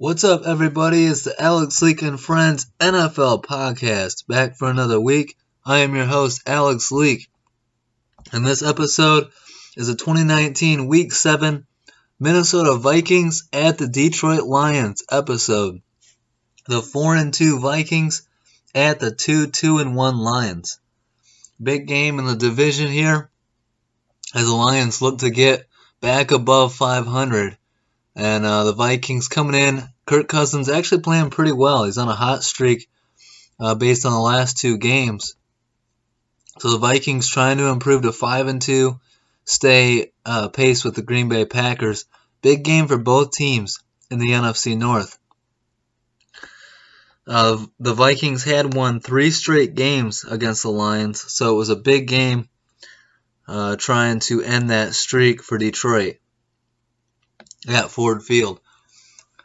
What's up, everybody? It's the Alex Leak and Friends NFL podcast, back for another week. I am your host, Alex Leak, and this episode is a 2019 Week 7 Minnesota Vikings at the Detroit Lions episode. The 4-2 Vikings at the 2-1 Lions. Big game in the division here, as the Lions look to get back above 500. And the Vikings coming in, Kirk Cousins actually playing pretty well. He's on a hot streak based on the last two games. So the Vikings trying to improve to 5-2, stay pace with the Green Bay Packers. Big game for both teams in the NFC North. The Vikings had won 3 straight games against the Lions, so it was a big game trying to end that streak for Detroit at Ford Field.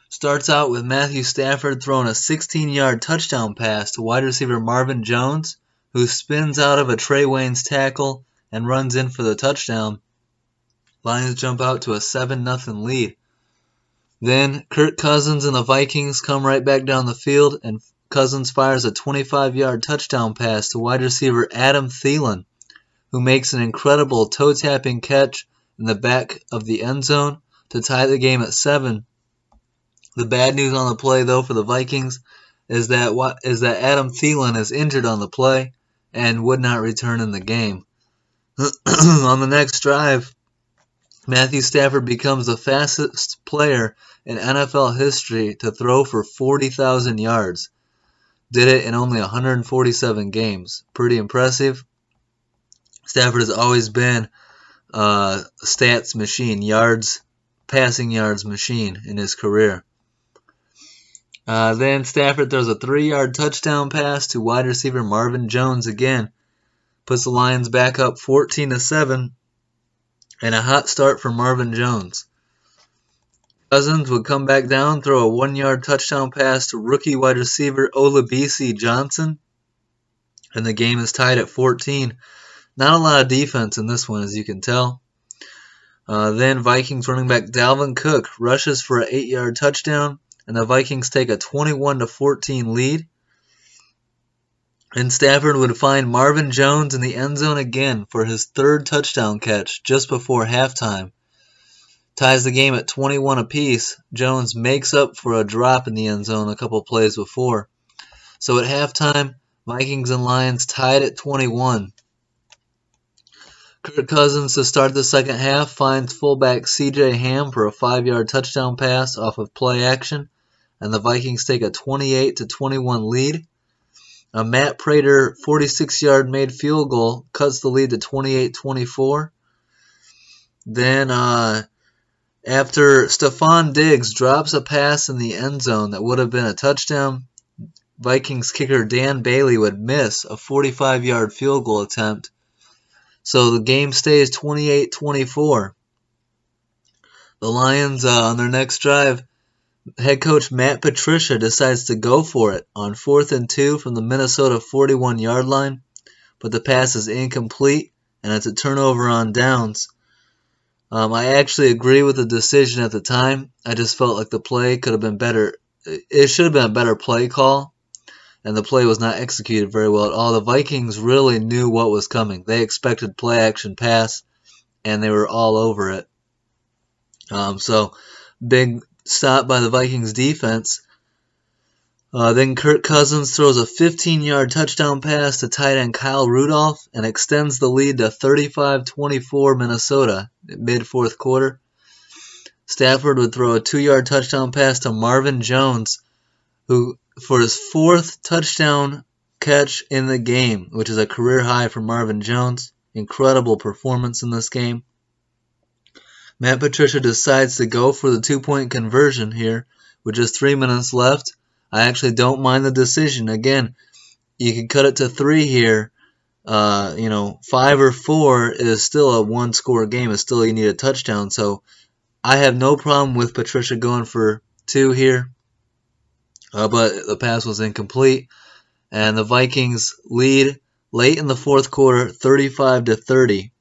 Starts out with Matthew Stafford throwing a 16-yard touchdown pass to wide receiver Marvin Jones, who spins out of a Trey Waynes tackle and runs in for the touchdown. Lions jump out to a 7-0 lead. Then Kirk Cousins and the Vikings come right back down the field, and Cousins fires a 25-yard touchdown pass to wide receiver Adam Theilen, who makes an incredible toe-tapping catch in the back of the end zone to tie the game at 7. The bad news on the play, though, for the Vikings is that Adam Theilen is injured on the play and would not return in the game. On the next drive, Matthew Stafford becomes the fastest player in NFL history to throw for 40,000 yards. Did it in only 147 games. Pretty impressive. Stafford has always been a stats machine, passing yards machine in his career. Then Stafford throws a 3-yard touchdown pass to wide receiver Marvin Jones again. Puts the Lions back up 14-7, and a hot start for Marvin Jones. Cousins would come back down, throw a 1-yard touchdown pass to rookie wide receiver Kerryon Johnson, and the game is tied at 14. Not a lot of defense in this one, as you can tell. Then Vikings running back Dalvin Cook rushes for an 8-yard touchdown, and the Vikings take a 21-14 lead. And Stafford would find Marvin Jones in the end zone again for his 3rd touchdown catch just before halftime. Ties the game at 21 apiece. Jones makes up for a drop in the end zone a couple plays before. So at halftime, Vikings and Lions tied at 21. Kirk Cousins to start the second half finds fullback C.J. Ham for a 5-yard touchdown pass off of play action, and the Vikings take a 28-21 lead. A Matt Prater 46-yard made field goal cuts the lead to 28-24. Then after Stephon Diggs drops a pass in the end zone that would have been a touchdown, Vikings kicker Dan Bailey would miss a 45-yard field goal attempt. So the game stays 28-24. The Lions, on their next drive, head coach Matt Patricia decides to go for it on 4th and 2 from the Minnesota 41-yard line, but the pass is incomplete, and it's a turnover on downs. I actually agree with the decision at the time. I just felt like the play could have been better. It should have been a better play call, and the play was not executed very well at all. The Vikings really knew what was coming. They expected play action pass, and they were all over it. So big stop by the Vikings defense. Then Kirk Cousins throws a 15-yard touchdown pass to tight end Kyle Rudolph and extends the lead to 35-24 Minnesota mid-4th quarter. Stafford would throw a 2-yard touchdown pass to Marvin Jones, who for his 4th touchdown catch in the game, which is a career high for Marvin Jones. Incredible performance in this game. Matt Patricia decides to go for the 2-point conversion here with just 3 minutes left. I actually don't mind the decision. Again, you can cut it to 3 here 5 or 4 is still a one-score game. It's still you need a touchdown. So I have no problem with Patricia going for 2 here, but the pass was incomplete, and the Vikings lead late in the fourth quarter, 35-30.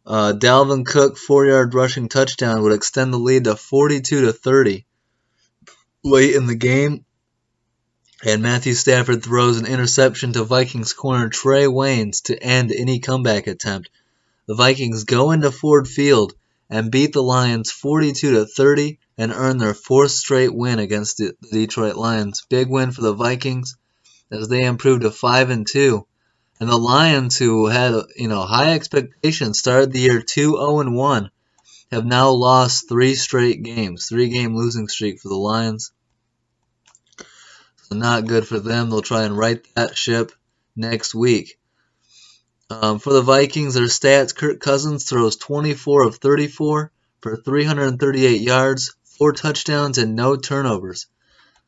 Dalvin Cook 4-yard rushing touchdown would extend the lead to 42-30 late in the game. And Matthew Stafford throws an interception to Vikings corner Trey Waynes to end any comeback attempt. The Vikings go into Ford Field and beat the Lions 42-30 and earn their 4th straight win against the Detroit Lions. Big win for the Vikings as they improved to 5-2. And the Lions, who had high expectations, started the year 2-0-1, have now lost 3 straight games. 3-game losing streak for the Lions. So not good for them. They'll try and right that ship next week. For the Vikings, their stats: Kirk Cousins throws 24 of 34 for 338 yards, 4 touchdowns, and no turnovers.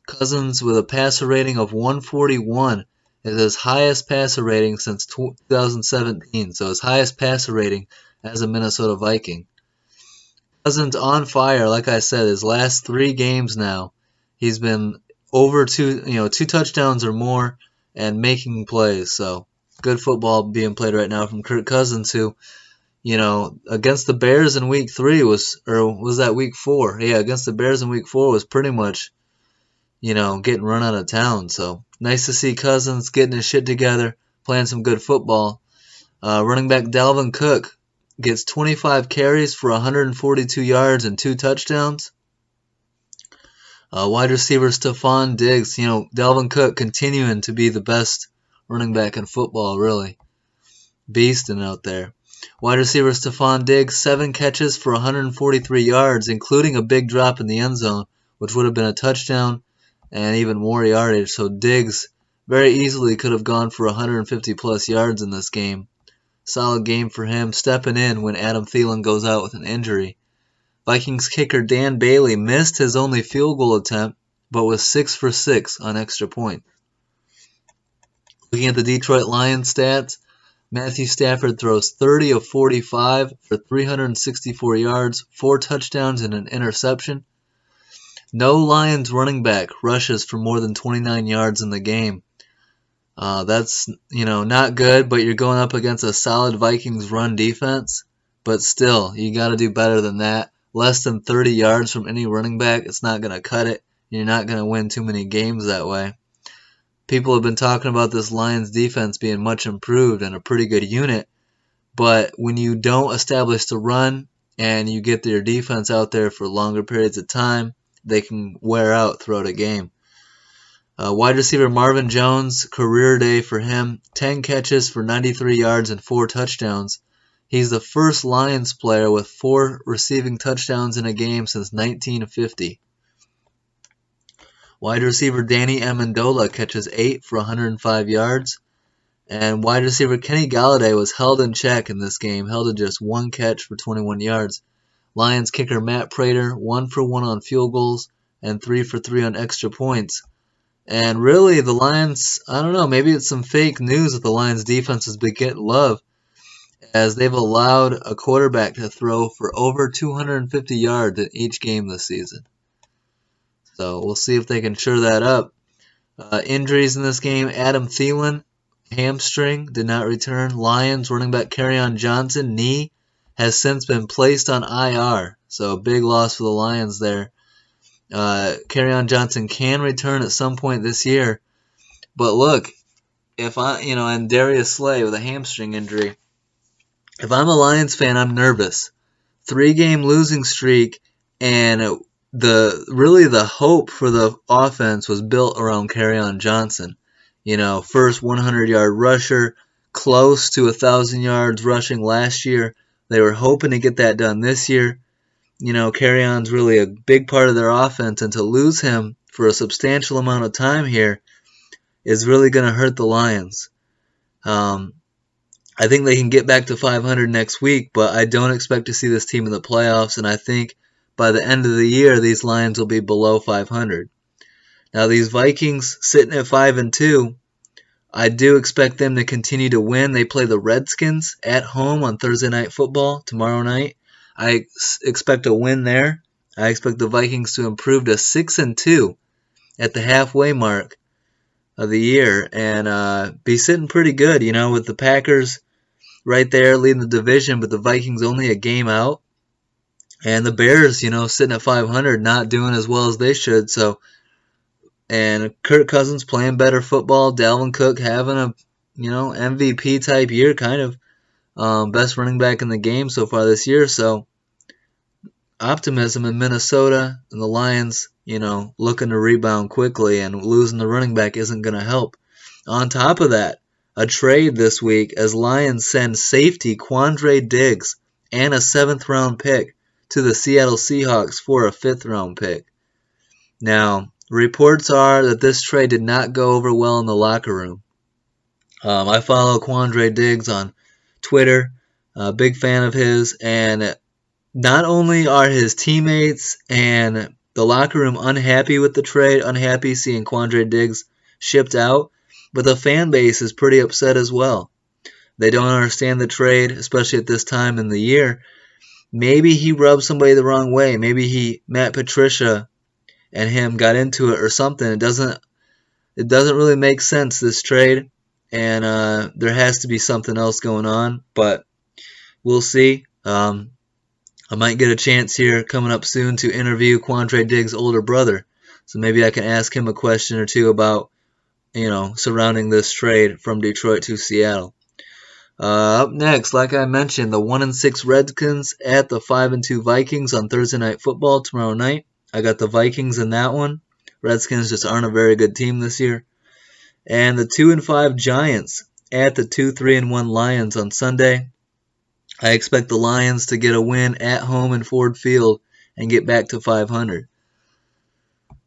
Cousins, with a passer rating of 141, is his highest passer rating since 2017, so his highest passer rating as a Minnesota Viking. Cousins on fire, like I said, his last 3 games now, he's been over 2 touchdowns or more and making plays. So good football being played right now from Kirk Cousins, who, against the Bears in week 3 was that week 4? Yeah, against the Bears in week 4 was pretty much, getting run out of town. So nice to see Cousins getting his shit together, playing some good football. Running back Dalvin Cook gets 25 carries for 142 yards and 2 touchdowns. Wide receiver Stephon Diggs, Dalvin Cook continuing to be the best running back in football, really. Beasting out there. Wide receiver Stephon Diggs, 7 catches for 143 yards, including a big drop in the end zone, which would have been a touchdown and even more yardage. So Diggs very easily could have gone for 150-plus yards in this game. Solid game for him, stepping in when Adam Theilen goes out with an injury. Vikings kicker Dan Bailey missed his only field goal attempt, but was 6 for 6 on extra point. Looking at the Detroit Lions stats, Matthew Stafford throws 30 of 45 for 364 yards, 4 touchdowns, and an interception. No Lions running back rushes for more than 29 yards in the game. That's, not good, but you're going up against a solid Vikings run defense. But still, you got to do better than that. Less than 30 yards from any running back, it's not going to cut it. You're not going to win too many games that way. People have been talking about this Lions defense being much improved and a pretty good unit, but when you don't establish the run and you get your defense out there for longer periods of time, they can wear out throughout a game. Wide receiver Marvin Jones, career day for him, 10 catches for 93 yards and 4 touchdowns. He's the first Lions player with 4 receiving touchdowns in a game since 1950. Wide receiver Danny Amendola catches 8 for 105 yards. And wide receiver Kenny Golladay was held in check in this game, held to just 1 catch for 21 yards. Lions kicker Matt Prater, 1 for 1 on field goals and 3 for 3 on extra points. And really, the Lions, I don't know, maybe it's some fake news that the Lions defense has been getting love, as they've allowed a quarterback to throw for over 250 yards in each game this season. So we'll see if they can shore that up. Injuries in this game: Adam Theilen, hamstring, did not return. Lions running back Kerryon Johnson, knee, has since been placed on IR. So a big loss for the Lions there. Kerryon Johnson can return at some point this year. But look, if and Darius Slay with a hamstring injury. If I'm a Lions fan, I'm nervous. 3-game losing streak, and the hope for the offense was built around Kerryon Johnson. First 100-yard rusher, close to 1,000 yards rushing last year. They were hoping to get that done this year. Kerryon's really a big part of their offense, and to lose him for a substantial amount of time here is really going to hurt the Lions. I think they can get back to 500 next week, but I don't expect to see this team in the playoffs, and I think by the end of the year, these Lions will be below 500. Now, these Vikings sitting at 5-2, I do expect them to continue to win. They play the Redskins at home on Thursday Night Football tomorrow night. I expect a win there. I expect the Vikings to improve to 6-2 at the halfway mark of the year and be sitting pretty good, with the Packers right there leading the division, but the Vikings only a game out. And the Bears, sitting at 500, not doing as well as they should. And Kirk Cousins playing better football. Dalvin Cook having a, MVP type year, kind of best running back in the game so far this year. So optimism in Minnesota and the Lions, looking to rebound quickly, and losing the running back isn't going to help. On top of that, a trade this week as Lions send safety Quandre Diggs and a 7th-round pick to the Seattle Seahawks for a 5th-round pick. Now, reports are that this trade did not go over well in the locker room. I follow Quandre Diggs on Twitter, a big fan of his, and not only are his teammates and the locker room unhappy with the trade, unhappy seeing Quandre Diggs shipped out, but the fan base is pretty upset as well. They don't understand the trade, especially at this time in the year. Maybe he rubbed somebody the wrong way. Maybe Matt Patricia and him got into it or something. It doesn't really make sense, this trade, and there has to be something else going on, but we'll see. I might get a chance here coming up soon to interview Quandre Diggs' older brother, so maybe I can ask him a question or two about, surrounding this trade from Detroit to Seattle. Up next, like I mentioned, the 1-6 Redskins at the 5-2 Vikings on Thursday Night Football tomorrow night. I got the Vikings in that one. Redskins just aren't a very good team this year. And the 2-5 Giants at the 2-3-1 Lions on Sunday. I expect the Lions to get a win at home in Ford Field and get back to 500.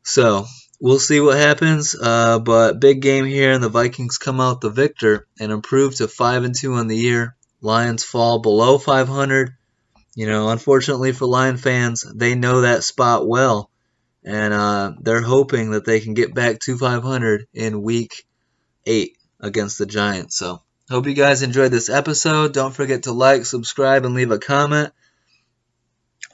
So, we'll see what happens, but big game here, and the Vikings come out the victor and improve to 5-2 on the year. Lions fall below 500. Unfortunately for Lion fans, they know that spot well, and they're hoping that they can get back to 500 in Week 8 against the Giants. So, hope you guys enjoyed this episode. Don't forget to like, subscribe, and leave a comment.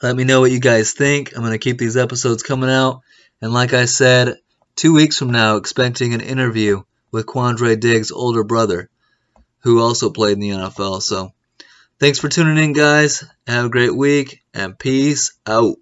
Let me know what you guys think. I'm going to keep these episodes coming out. And like I said, 2 weeks from now, expecting an interview with Quandre Diggs' older brother, who also played in the NFL. So, thanks for tuning in, guys. Have a great week, and peace out.